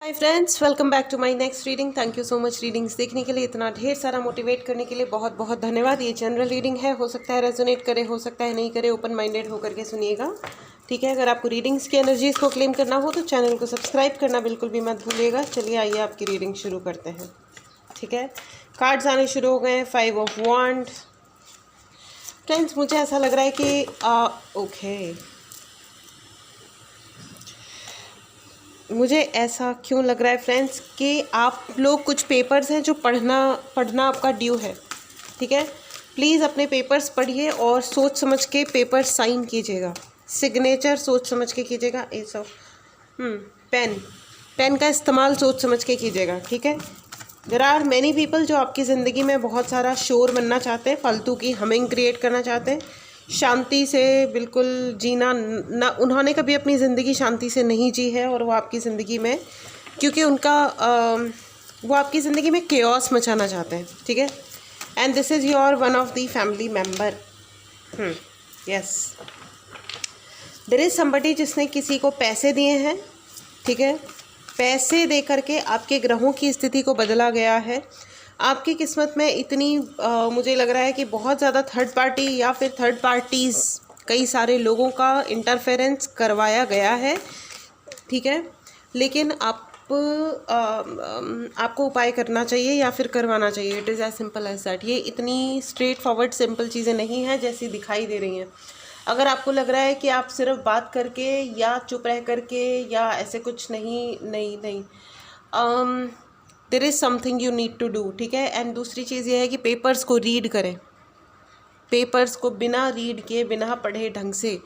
Hi friends, welcome back to my next reading. Thank you so much readings देखने के लिए, इतना ढेर सारा मोटिवेट करने के लिए बहुत बहुत धन्यवाद। ये जनरल रीडिंग है, हो सकता है रेजोनेट करे, हो सकता है नहीं करे, ओपन माइंडेड होकर के सुनिएगा, ठीक है। अगर आपको रीडिंग्स की एनर्जीज को क्लेम करना हो तो चैनल को सब्सक्राइब करना बिल्कुल भी मत भूलिएगा। चलिए आइए आपकी रीडिंग शुरू करते हैं, ठीक है। कार्ड्स आने शुरू हो गए हैं। 5 ऑफ वांड। फ्रेंड्स, मुझे ऐसा लग रहा है कि ओके मुझे ऐसा क्यों लग रहा है फ्रेंड्स कि आप लोग कुछ पेपर्स हैं जो पढ़ना आपका ड्यू है, ठीक है। प्लीज़ अपने पेपर्स पढ़िए और सोच समझ के पेपर साइन कीजिएगा, सिग्नेचर सोच समझ के कीजिएगा। एस ऑफ पेन का इस्तेमाल सोच समझ के कीजिएगा, ठीक है। देयर आर मैनी पीपल जो आपकी ज़िंदगी में बहुत सारा शोर बनना चाहते हैं, फालतू की हमिंग क्रिएट करना चाहते हैं, शांति से बिल्कुल जीना ना। उन्होंने कभी अपनी ज़िंदगी शांति से नहीं जी है और वो आपकी ज़िंदगी में, क्योंकि वो आपकी ज़िंदगी में केओस मचाना चाहते हैं, ठीक है। And this is your one of the family member. Yes, there is somebody जिसने किसी को पैसे दिए हैं, ठीक है। पैसे दे करके आपके ग्रहों की स्थिति को बदला गया है। आपकी किस्मत में इतनी मुझे लग रहा है कि बहुत ज़्यादा थर्ड पार्टी या फिर थर्ड पार्टीज़, कई सारे लोगों का इंटरफेरेंस करवाया गया है, ठीक है। लेकिन आपको उपाय करना चाहिए या फिर करवाना चाहिए। It is as simple as that. ये इतनी स्ट्रेट फॉरवर्ड सिंपल चीज़ें नहीं हैं जैसी दिखाई दे रही हैं। अगर आपको लग रहा है कि आप सिर्फ बात करके या चुप रह करके या ऐसे कुछ नहीं there is something you need to do, ठीक है। एंड दूसरी चीज़ ये है कि पेपर्स को रीड करें। पेपर्स को बिना रीड किए, बिना पढ़े ढंग से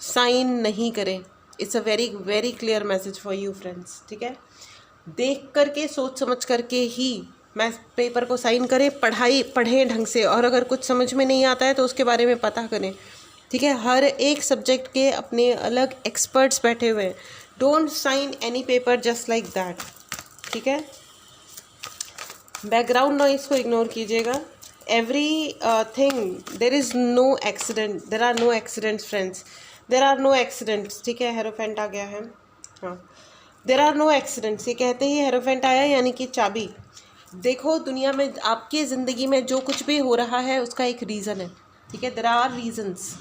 साइन नहीं करें। It's a very very clear message for you friends, ठीक है। देख करके, सोच समझ करके ही मैं पेपर को साइन करें, पढ़ें ढंग से। और अगर कुछ समझ में नहीं आता है तो उसके बारे में पता करें, ठीक है। हर एक सब्जेक्ट के अपने अलग एक्सपर्ट्स बैठे हुए हैं। Don't sign any paper just like that, ठीक है। बैकग्राउंड नॉइस को इग्नोर कीजिएगा। Everything, there is no accident, there are no accidents friends, there are no accidents, ठीक है। हेरोफेंट आ गया है, हाँ। देर आर नो एक्सीडेंट्स, ये कहते ही हेरोफेंट आया, यानी कि चाबी। देखो, दुनिया में आपकी ज़िंदगी में जो कुछ भी हो रहा है उसका एक रीज़न है, ठीक है। There are reasons.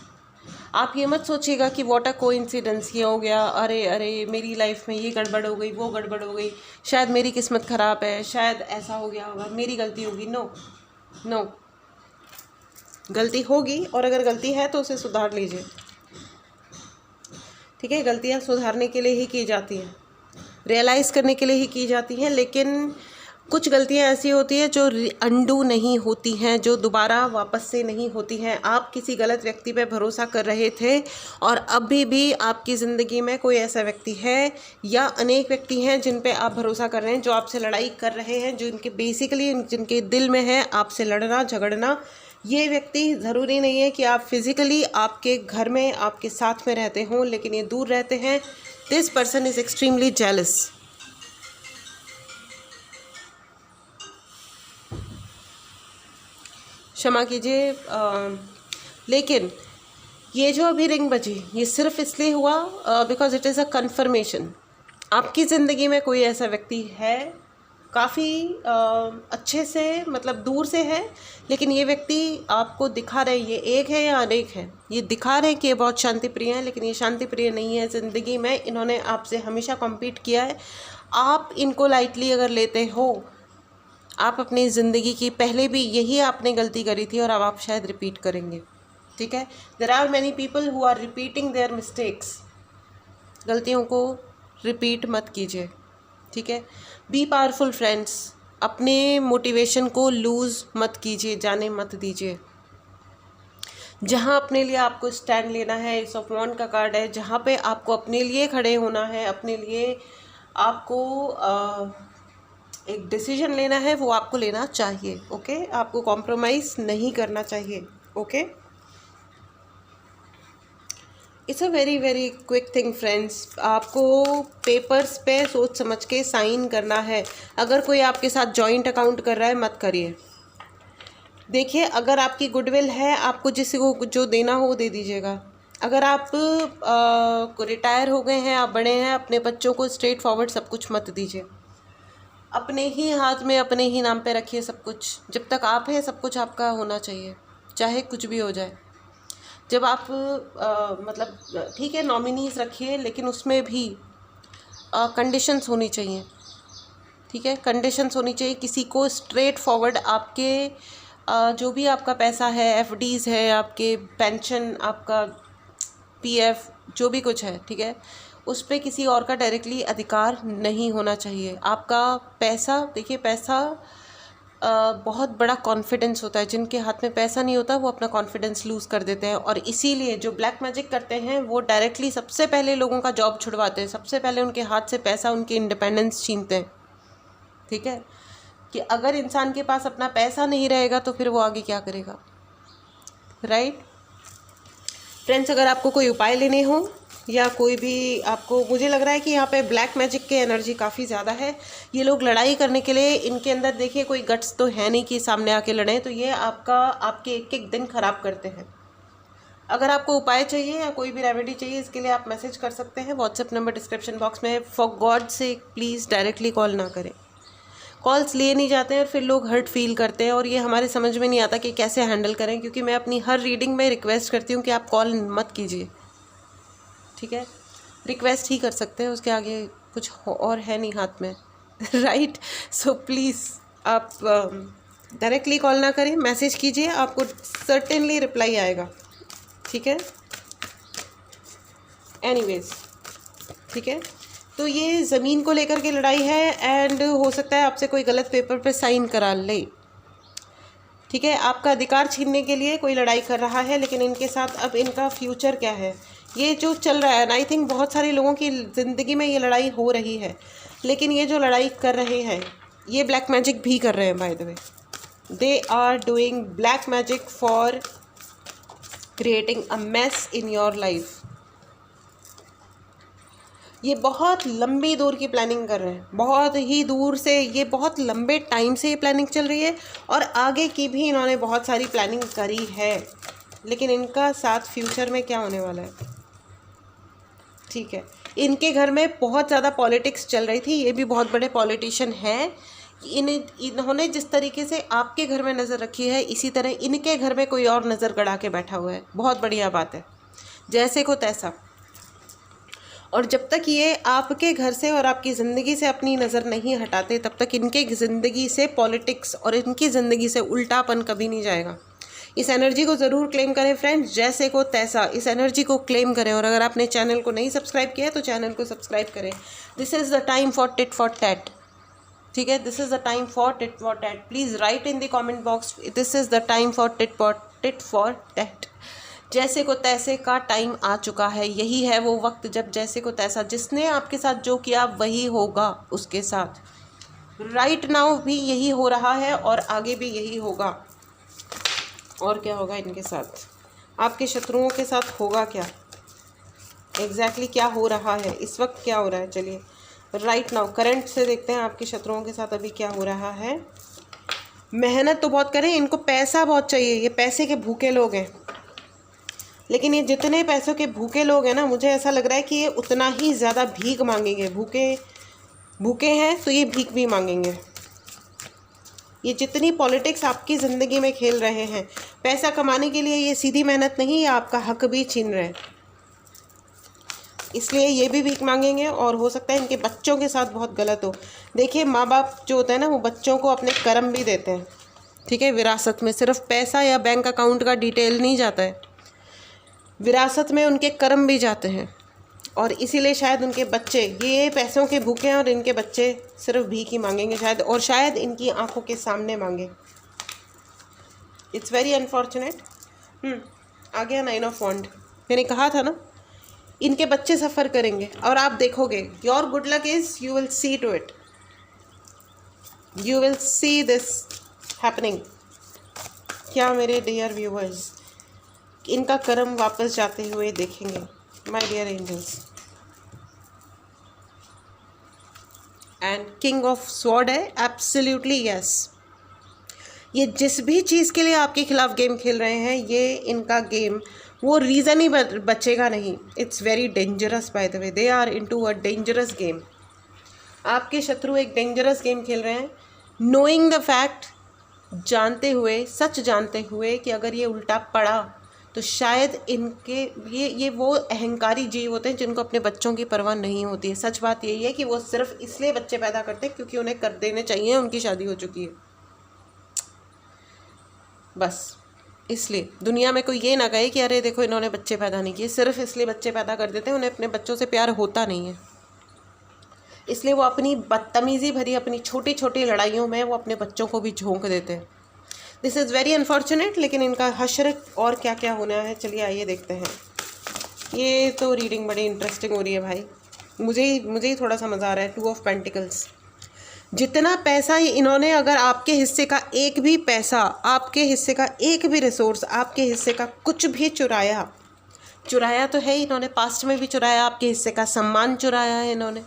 आप ये मत सोचिएगा कि व्हाट अ कोइंसिडेंस, ये हो गया, अरे मेरी लाइफ में ये गड़बड़ हो गई, वो गड़बड़ हो गई, शायद मेरी किस्मत ख़राब है, शायद ऐसा हो गया होगा, मेरी गलती होगी। नो, गलती होगी, और अगर गलती है तो उसे सुधार लीजिए, ठीक है। गलतियाँ सुधारने के लिए ही की जाती हैं, रियलाइज़ करने के लिए ही की जाती हैं। लेकिन कुछ गलतियां ऐसी होती हैं जो अंडू नहीं होती हैं, जो दोबारा वापस से नहीं होती हैं। आप किसी गलत व्यक्ति पे भरोसा कर रहे थे और अभी भी आपकी ज़िंदगी में कोई ऐसा व्यक्ति है या अनेक व्यक्ति हैं जिन पे आप भरोसा कर रहे हैं, जो आपसे लड़ाई कर रहे हैं, जो इनके बेसिकली जिनके दिल में है आपसे लड़ना झगड़ना। ये व्यक्ति ज़रूरी नहीं है कि आप फिज़िकली आपके घर में आपके साथ में रहते हों, लेकिन ये दूर रहते हैं। This person is extremely jealous. क्षमा कीजिए, लेकिन ये जो अभी रिंग बजी, ये सिर्फ इसलिए हुआ because it is a conformation. आपकी ज़िंदगी में कोई ऐसा व्यक्ति है, काफ़ी अच्छे से, मतलब दूर से है, लेकिन ये व्यक्ति आपको दिखा रहे, ये एक है या अनेक है, ये दिखा रहे हैं कि ये बहुत शांति प्रिय है, लेकिन ये शांति प्रिय नहीं है। ज़िंदगी में इन्होंने आपसे हमेशा कॉम्पीट किया है। आप इनको लाइटली अगर लेते हो, आप अपनी ज़िंदगी की पहले भी यही आपने गलती करी थी और अब आप शायद रिपीट करेंगे, ठीक है। There are many people who are repeating their mistakes. गलतियों को रिपीट मत कीजिए, ठीक है। Be powerful friends. अपने मोटिवेशन को लूज़ मत कीजिए, जाने मत दीजिए। जहाँ अपने लिए आपको स्टैंड लेना है, इस ऑफ वांड का कार्ड है, जहाँ पे आपको अपने लिए खड़े होना है, अपने लिए आपको एक डिसीजन लेना है, वो आपको लेना चाहिए, ओके। आपको कॉम्प्रोमाइज़ नहीं करना चाहिए, okay. It's a very very quick thing friends. आपको पेपर्स पे सोच समझ के साइन करना है। अगर कोई आपके साथ जॉइंट अकाउंट कर रहा है, मत करिए। देखिए, अगर आपकी गुडविल है, आपको जिसे को जो देना हो वो दे दीजिएगा। अगर आप रिटायर हो गए हैं, आप बड़े हैं, अपने बच्चों को स्ट्रेट फॉरवर्ड सब कुछ मत दीजिए, अपने ही हाथ में अपने ही नाम पे रखिए सब कुछ। जब तक आप हैं सब कुछ आपका होना चाहिए, चाहे कुछ भी हो जाए। जब आप मतलब ठीक है नॉमिनीज रखिए, लेकिन उसमें भी कंडीशंस होनी चाहिए। ठीक है, कंडीशंस होनी चाहिए। किसी को स्ट्रेट फॉरवर्ड आपके जो भी आपका पैसा है, एफडीज़ है, आपके पेंशन, आपका पीएफ, जो भी कुछ है, ठीक है, उस पर किसी और का डायरेक्टली अधिकार नहीं होना चाहिए। आपका पैसा, देखिए पैसा बहुत बड़ा कॉन्फिडेंस होता है। जिनके हाथ में पैसा नहीं होता वो अपना कॉन्फिडेंस लूज़ कर देते हैं, और इसीलिए जो ब्लैक मैजिक करते हैं वो डायरेक्टली सबसे पहले लोगों का जॉब छुड़वाते हैं, सबसे पहले उनके हाथ से पैसा, उनकी इंडिपेंडेंस छीनते हैं। ठीक है, कि अगर इंसान के पास अपना पैसा नहीं रहेगा तो फिर वो आगे क्या करेगा, राइट। फ्रेंड्स, अगर आपको कोई उपाय लेने हो या कोई भी आपको, मुझे लग रहा है कि यहाँ पे ब्लैक मैजिक के एनर्जी काफ़ी ज़्यादा है। ये लोग लड़ाई करने के लिए, इनके अंदर देखिए कोई गट्स तो है नहीं कि सामने आके लड़ें, तो ये आपके एक एक दिन ख़राब करते हैं। अगर आपको उपाय चाहिए या कोई भी रेमेडी चाहिए, इसके लिए आप मैसेज कर सकते हैं। व्हाट्सएप नंबर डिस्क्रिप्शन बॉक्स में। फॉर गॉड से प्लीज़ डायरेक्टली कॉल ना करें। कॉल्स लिए नहीं जाते हैं और फिर लोग हर्ट फील करते हैं, और ये हमारे समझ में नहीं आता कि कैसे हैंडल करें, क्योंकि मैं अपनी हर रीडिंग में रिक्वेस्ट करती हूँ कि आप कॉल मत कीजिए। ठीक है, रिक्वेस्ट ही कर सकते हैं, उसके आगे कुछ और है नहीं हाथ में राइट। सो प्लीज़ आप डायरेक्टली कॉल ना करें, मैसेज कीजिए, आपको सर्टेनली रिप्लाई आएगा। ठीक है, एनीवेज, ठीक है। तो ये ज़मीन को लेकर के लड़ाई है, एंड हो सकता है आपसे कोई गलत पेपर पे साइन करा ले। ठीक है, आपका अधिकार छीनने के लिए कोई लड़ाई कर रहा है, लेकिन इनके साथ अब इनका फ्यूचर क्या है, ये जो चल रहा है, आई थिंक बहुत सारे लोगों की ज़िंदगी में ये लड़ाई हो रही है। लेकिन ये जो लड़ाई कर रहे हैं ये ब्लैक मैजिक भी कर रहे हैं, by the way. They are doing black magic for creating a mess in your life. ये बहुत लंबी दूर की प्लानिंग कर रहे हैं, बहुत ही दूर से, ये बहुत लंबे टाइम से ये प्लानिंग चल रही है, और आगे की भी इन्होंने बहुत सारी प्लानिंग करी है। लेकिन इनका साथ फ्यूचर में क्या होने वाला है, ठीक है। इनके घर में बहुत ज़्यादा पॉलिटिक्स चल रही थी, ये भी बहुत बड़े पॉलिटिशियन हैं। इन्होंने जिस तरीके से आपके घर में नज़र रखी है, इसी तरह इनके घर में कोई और नज़र गड़ा के बैठा हुआ है। बहुत बढ़िया बात है, जैसे को तैसा। और जब तक ये आपके घर से और आपकी ज़िंदगी से अपनी नज़र नहीं हटाते, तब तक इनके ज़िंदगी से पॉलिटिक्स और इनकी ज़िंदगी से उल्टापन कभी नहीं जाएगा। इस एनर्जी को ज़रूर क्लेम करें फ्रेंड्स, जैसे को तैसा, इस एनर्जी को क्लेम करें। और अगर आपने चैनल को नहीं सब्सक्राइब किया है तो चैनल को सब्सक्राइब करें। This is the time for tit for TET. ठीक है, this is the time for tit for TET. Please write in the comment box, this is the time for tit for tat. जैसे को तैसे का time आ चुका है। यही है वो वक्त जब जैसे को तैसा, जिसने आपके साथ जो किया वही होगा उसके साथ। राइट नाउ भी यही हो रहा है और आगे भी यही होगा। और क्या होगा इनके साथ, आपके शत्रुओं के साथ होगा क्या, एग्जैक्टली क्या हो रहा है इस वक्त, क्या हो रहा है। चलिए राइट नाउ करंट से देखते हैं आपके शत्रुओं के साथ अभी क्या हो रहा है। मेहनत तो बहुत करें, इनको पैसा बहुत चाहिए, ये पैसे के भूखे लोग हैं। लेकिन ये जितने पैसों के भूखे लोग हैं ना, मुझे ऐसा लग रहा है कि ये उतना ही ज़्यादा भीख मांगेंगे। भूखे हैं तो ये भीख भी मांगेंगे। ये जितनी पॉलिटिक्स आपकी ज़िंदगी में खेल रहे हैं, पैसा कमाने के लिए, ये सीधी मेहनत नहीं, ये आपका हक भी छीन रहे हैं। इसलिए ये भी भीख मांगेंगे, और हो सकता है इनके बच्चों के साथ बहुत गलत हो। देखिए माँ बाप जो होते हैं ना, वो बच्चों को अपने कर्म भी देते हैं। ठीक है, विरासत में सिर्फ पैसा या बैंक अकाउंट का डिटेल नहीं जाता है, विरासत में उनके कर्म भी जाते हैं। और इसीलिए शायद उनके बच्चे, ये पैसों के भूखे हैं और इनके बच्चे सिर्फ भीख ही मांगेंगे शायद, और शायद इनकी आंखों के सामने मांगे। It's very unfortunate. आ गया 9 ऑफ वॉन्ड। मैंने कहा था ना, इनके बच्चे सफ़र करेंगे और आप देखोगे। Your good luck is, you will see to it, you will see this happening. क्या मेरे डियर व्यूअर्स, इनका कर्म वापस जाते हुए देखेंगे, my dear angels. And king of sword है, एब्सोल्युटली यस। ये जिस भी चीज़ के लिए आपके खिलाफ गेम खेल रहे हैं, ये इनका गेम, वो रीज़न ही बचेगा नहीं। It's very dangerous by the way, they are into a dangerous game. आपके शत्रु एक डेंजरस गेम खेल रहे हैं, नोइंग द फैक्ट, जानते हुए, सच जानते हुए कि अगर ये उल्टा पड़ा तो शायद इनके ये वो अहंकारी जीव होते हैं जिनको अपने बच्चों की परवाह नहीं होती है। सच बात यही है कि वो सिर्फ इसलिए बच्चे पैदा करते हैं क्योंकि उन्हें कर देने चाहिए, उनकी शादी हो चुकी है, बस इसलिए। दुनिया में कोई ये ना कहे कि अरे देखो इन्होंने बच्चे पैदा नहीं किए, सिर्फ इसलिए बच्चे पैदा कर देते हैं, उन्हें अपने बच्चों से प्यार होता नहीं है, इसलिए वो अपनी बदतमीज़ी भरी अपनी छोटी छोटी लड़ाइयों में वो अपने बच्चों को भी झोंक देते हैं। दिस इज़ वेरी अनफॉर्चुनेट, लेकिन इनका हश्र और क्या क्या होना है, चलिए आइए देखते हैं। ये तो रीडिंग बड़ी इंटरेस्टिंग हो रही है भाई, मुझे ही थोड़ा सा मज़ा आ रहा है। 2 ऑफ पेंटिकल्स, जितना पैसा इन्होंने, अगर आपके हिस्से का एक भी पैसा, आपके हिस्से का एक भी रिसोर्स, आपके हिस्से का कुछ भी चुराया तो है, इन्होंने पास्ट में भी चुराया, आपके हिस्से का सम्मान चुराया है इन्होंने,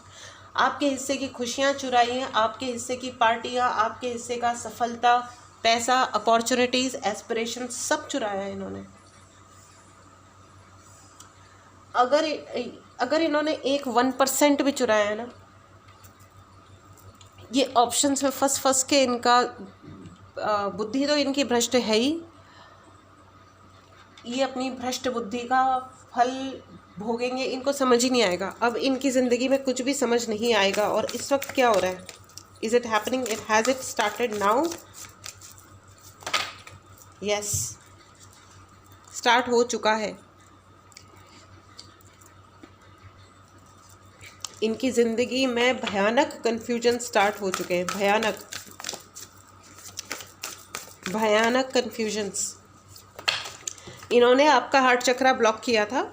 आपके हिस्से की खुशियाँ चुराई हैं, आपके हिस्से की पार्टियाँ, आपके हिस्से का सफलता, पैसा, अपॉर्चुनिटीज़, एस्पिरेशन सब चुराया है इन्होंने। अगर इन्होंने एक 1% भी चुराया है ना, ये ऑप्शंस में फंस के इनका बुद्धि तो इनकी भ्रष्ट है ही, ये अपनी भ्रष्ट बुद्धि का फल भोगेंगे, इनको समझ ही नहीं आएगा। अब इनकी ज़िंदगी में कुछ भी समझ नहीं आएगा। और इस वक्त क्या हो रहा है? Is it happening? It has it started now? Yes, start हो चुका है। इनकी ज़िंदगी में भयानक कन्फ्यूजन स्टार्ट हो चुके हैं, भयानक कन्फ्यूजन्स। इन्होंने आपका हार्ट चक्रा ब्लॉक किया था,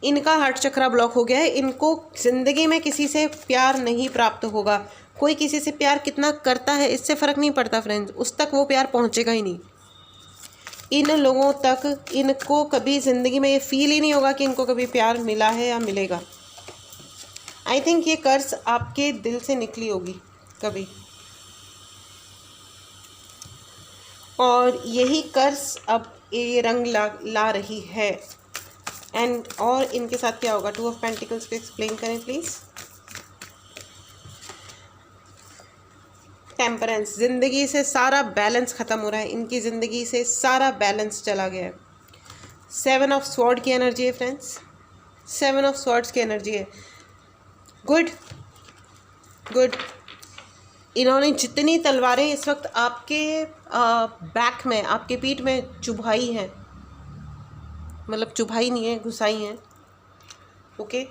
इनका हार्ट चक्रा ब्लॉक हो गया है। इनको ज़िंदगी में किसी से प्यार नहीं प्राप्त होगा। कोई किसी से प्यार कितना करता है इससे फ़र्क नहीं पड़ता फ्रेंड्स, उस तक वो प्यार पहुंचेगा ही नहीं। इन लोगों तक, इनको कभी ज़िंदगी में ये फील ही नहीं होगा कि इनको कभी प्यार मिला है या मिलेगा। आई थिंक ये कर्ज आपके दिल से निकली होगी कभी, और यही कर्ज अब ये रंग ला रही है। एंड और इनके साथ क्या होगा? 2 ऑफ पेंटिकल्स को एक्सप्लेन करें प्लीज़। टेम्परेंस, ज़िंदगी से सारा बैलेंस ख़त्म हो रहा है, इनकी ज़िंदगी से सारा बैलेंस चला गया है। 7 ऑफ स्वॉर्ड की एनर्जी है फ्रेंड्स, 7 ऑफ स्वॉर्ड्स की एनर्जी है। गुड। इन्होंने जितनी तलवारें इस वक्त आपके बैक में, आपके पीठ में चुभाई हैं, मतलब चुभाई नहीं है, घुसाई हैं, ओके,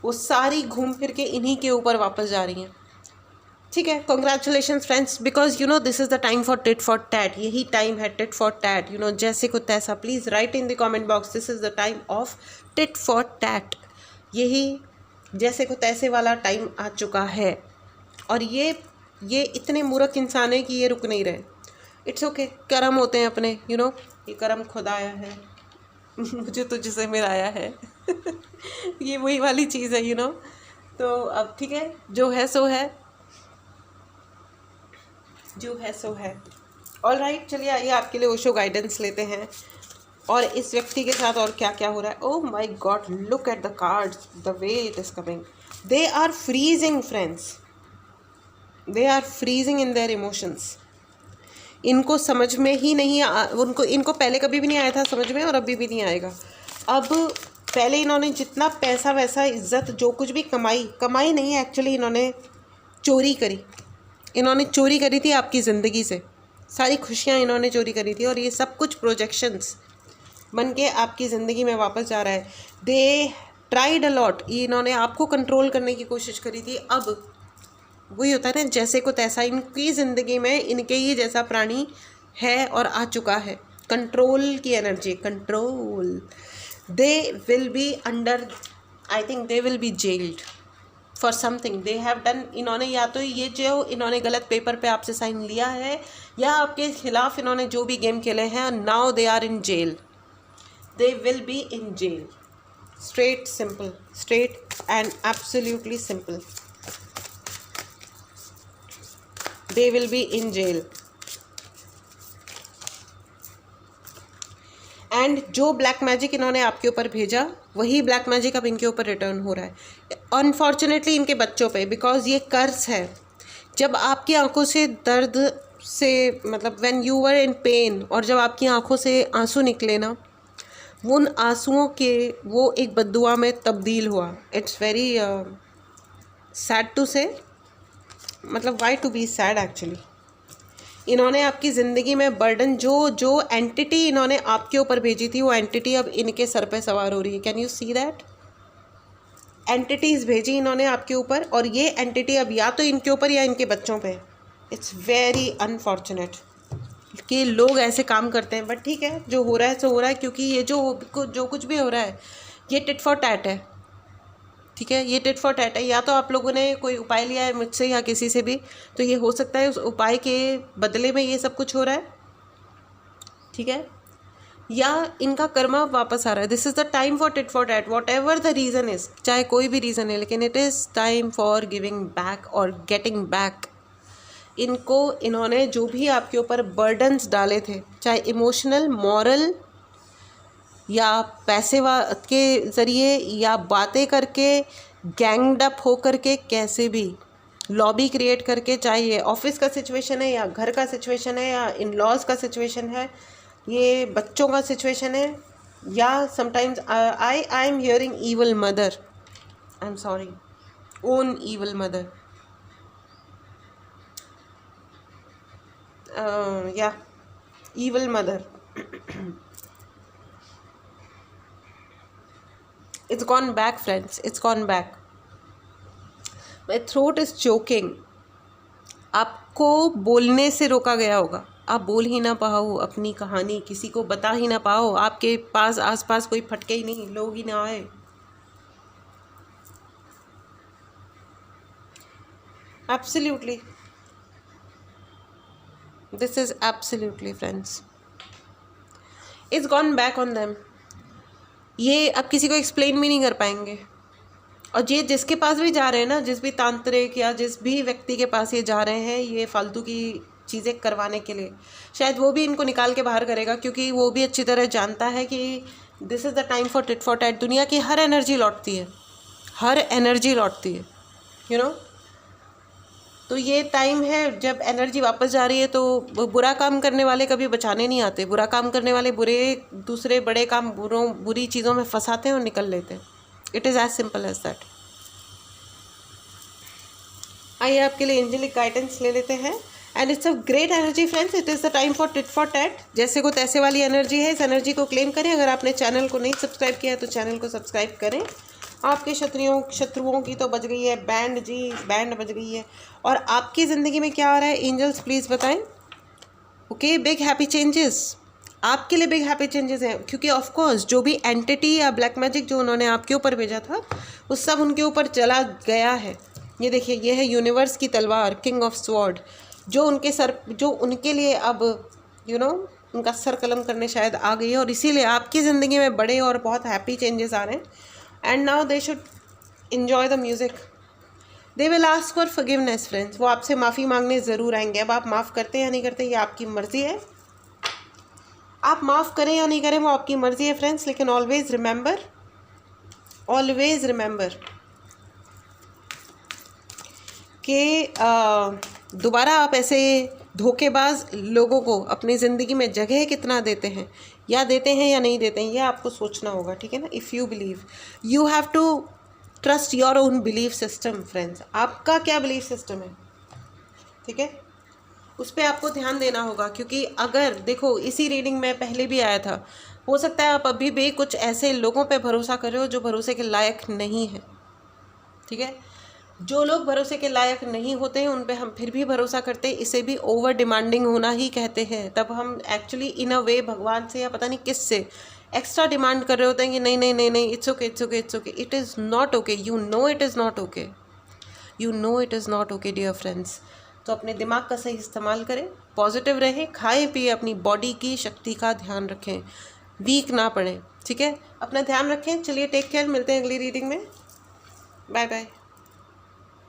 वो सारी घूम फिर के इन्हीं के ऊपर वापस जा रही हैं। ठीक है, congratulation friends, because you know this is the time for tit for TET. यही टाइम है tit for TET, you know, जैसे को तैसा। Please write in the comment box, this is the time of tit for TET. यही जैसे को तैसे वाला टाइम आ चुका है। और ये इतने मूर्ख इंसान है कि ये रुक नहीं रहे। इट्स ओके, कर्म होते हैं अपने, यू नो, ये कर्म खुदाया है मुझे तुझसे मिलाया है ये वही वाली चीज़ है, यू नो। तो अब ठीक है, जो है सो है, जो है सो है। ऑल राइट, चलिए आइए आपके लिए ओशो गाइडेंस लेते हैं और इस व्यक्ति के साथ और क्या क्या हो रहा है। Oh my God, look at the cards, the way it is coming. They are freezing friends, they are freezing in their emotions. इनको समझ में ही नहीं इनको पहले कभी भी नहीं आया था समझ में, और अभी भी नहीं आएगा। अब पहले इन्होंने जितना पैसा वैसा इज्जत जो कुछ भी कमाई नहीं, एक्चुअली इन्होंने चोरी करी। इन्होंने चोरी करी थी आपकी ज़िंदगी से, सारी खुशियाँ इन्होंने चोरी करी थी, और ये सब कुछ प्रोजेक्शंस बन के आपकी ज़िंदगी में वापस जा रहा है। दे ट्राइड अ लॉट, इन्होंने आपको कंट्रोल करने की कोशिश करी थी। अब वही होता है ना, जैसे को तैसा। इनकी ज़िंदगी में इनके ही जैसा प्राणी है और आ चुका है। कंट्रोल की energy, control. They will be under, I think they will B gelled for something they have done. इन्होंने या तो ये जो इन्होंने गलत पेपर पे आपसे साइन लिया है, या आपके खिलाफ इन्होंने जो भी गेम खेले हैं, now they are in jail. They will be in jail. Straight simple, straight and absolutely simple. They will be in jail. And जो ब्लैक मैजिक इन्होंने आपके ऊपर भेजा वही ब्लैक मैजिक अब इनके ऊपर रिटर्न हो रहा है, अनफॉर्चुनेटली इनके बच्चों पे, बिकॉज ये कर्ज है। जब आपकी आंखों से दर्द से, मतलब when you were in pen, और जब आपकी आंखों से आंसू निकले ना, उन आंसुओं के वो एक बद्दुआ में तब्दील हुआ। It's very sad to say, मतलब why to be sad actually. इन्होंने आपकी ज़िंदगी में बर्डन, जो एंटिटी इन्होंने आपके ऊपर भेजी थी, वो एंटिटी अब इनके सर पे सवार हो रही है। Can you see that? Entities भेजी इन्होंने आपके ऊपर, और ये एंटिटी अब या तो इनके ऊपर या इनके बच्चों पे। इट्स वेरी अनफॉर्चुनेट कि लोग ऐसे काम करते हैं, बट ठीक है, जो हो रहा है सो हो रहा है, क्योंकि ये जो कुछ भी हो रहा है ये टिट फॉर टैट है, ठीक है, ये टिट फॉर टैट है। या तो आप लोगों ने कोई उपाय लिया है मुझसे या किसी से भी, तो ये हो सकता है उस उपाय के बदले में ये सब कुछ हो रहा है, ठीक है, या इनका कर्मा वापस आ रहा है। This is the time for tit for TET, what ever the reason is, चाहे कोई भी रीज़न है, लेकिन it is time for giving back और गेटिंग बैक। इनको, इन्होंने जो भी आपके ऊपर बर्डन्स डाले थे, चाहे इमोशनल, मॉरल, या पैसे के ज़रिए, या बातें करके, गैंगड अप हो करके, कैसे भी लॉबी क्रिएट करके, चाहे ये ऑफिस का सिचुएशन है, या घर का सिचुएशन है, या इन लॉज का सिचुएशन है, ये बच्चों का सिचुएशन है, या sometimes I am hearing evil mother, I am sorry, own evil mother, या evil mother. It's gone back, friends, it's gone back. My throat is choking. आपको बोलने से रोका गया होगा, आप बोल ही ना पाओ अपनी कहानी, किसी को बता ही ना पाओ, आपके पास आसपास कोई फटके ही नहीं, लोग ही ना आए। Absolutely. This is absolutely, friends. It's gone back on them. ये अब किसी को एक्सप्लेन भी नहीं कर पाएंगे। और ये जिसके पास भी जा रहे हैं ना, जिस भी तांत्रिक या जिस भी व्यक्ति के पास ये जा रहे हैं ये फालतू की चीज़ें करवाने के लिए, शायद वो भी इनको निकाल के बाहर करेगा, क्योंकि वो भी अच्छी तरह जानता है कि this is the time for tit for TET. दुनिया की हर एनर्जी लौटती है, हर एनर्जी लौटती है, यू नो। तो ये टाइम है जब एनर्जी वापस जा रही है, तो बुरा काम करने वाले कभी बचाने नहीं आते। बुरा काम करने वाले दूसरे बड़े काम बुरी चीज़ों में फंसाते हैं और निकल लेते हैं। It is as simple as that. आइए आपके लिए एंजेलिक गाइडेंस ले लेते हैं। And it's a great energy friends, it is the time for tit for tat. जैसे को तैसे वाली एनर्जी है, इस एनर्जी को क्लेम करें। अगर आपने चैनल को नहीं सब्सक्राइब किया है तो चैनल को सब्सक्राइब करें। आपके शत्रुओं की तो बज गई है बैंड जी, बैंड बज गई है। और आपकी ज़िंदगी में क्या आ रहा है एंजल्स, प्लीज़ बताएं। ओके, बिग हैप्पी चेंजेस आपके लिए, बिग हैप्पी चेंजेस हैं, क्योंकि ऑफ कोर्स जो भी एंटिटी या ब्लैक मैजिक जो उन्होंने आपके ऊपर भेजा था वो सब उनके ऊपर चला गया है। ये देखिए, ये है यूनिवर्स की तलवार, किंग ऑफ स्वॉर्ड, जो उनके सर, जो उनके लिए अब उनका सर कलम करने शायद आ गई है, और इसीलिए आपकी ज़िंदगी में बड़े और बहुत हैप्पी चेंजेस आ रहे हैं। And now they should enjoy the music. They will ask for forgiveness friends. वो आपसे माफ़ी मांगने ज़रूर आएंगे। अब आप माफ़ करते हैं या नहीं करते, ये आपकी मर्ज़ी है। आप माफ़ करें या नहीं करें वो आपकी मर्ज़ी है फ्रेंड्स, लेकिन ऑलवेज़ रिमेंबर कि दोबारा आप ऐसे धोखेबाज लोगों को अपनी ज़िंदगी में जगह कितना देते हैं या नहीं देते हैं, ये आपको सोचना होगा, ठीक है ना। If you believe, you have to trust your own belief system friends. आपका क्या बिलीफ सिस्टम है, ठीक है, उस पर आपको ध्यान देना होगा। क्योंकि अगर देखो, इसी रीडिंग में पहले भी आया था, हो सकता है आप अभी भी कुछ ऐसे लोगों पे भरोसा कर रहे हो जो भरोसे के लायक नहीं है, ठीक है। जो लोग भरोसे के लायक नहीं होते हैं उन पे हम फिर भी भरोसा करते हैं। इसे भी ओवर डिमांडिंग होना ही कहते हैं। तब हम एक्चुअली इन अ वे भगवान से या पता नहीं किस से एक्स्ट्रा डिमांड कर रहे होते हैं कि नहीं, it's okay, it is not okay, you know it is not okay dear friends. तो अपने दिमाग का सही इस्तेमाल करें, पॉजिटिव रहें, खाएं पिए, अपनी बॉडी की शक्ति का ध्यान रखें, वीक ना पड़ें, ठीक है। अपना ध्यान रखें। चलिए, टेक केयर, मिलते हैं अगली रीडिंग में। Bye bye.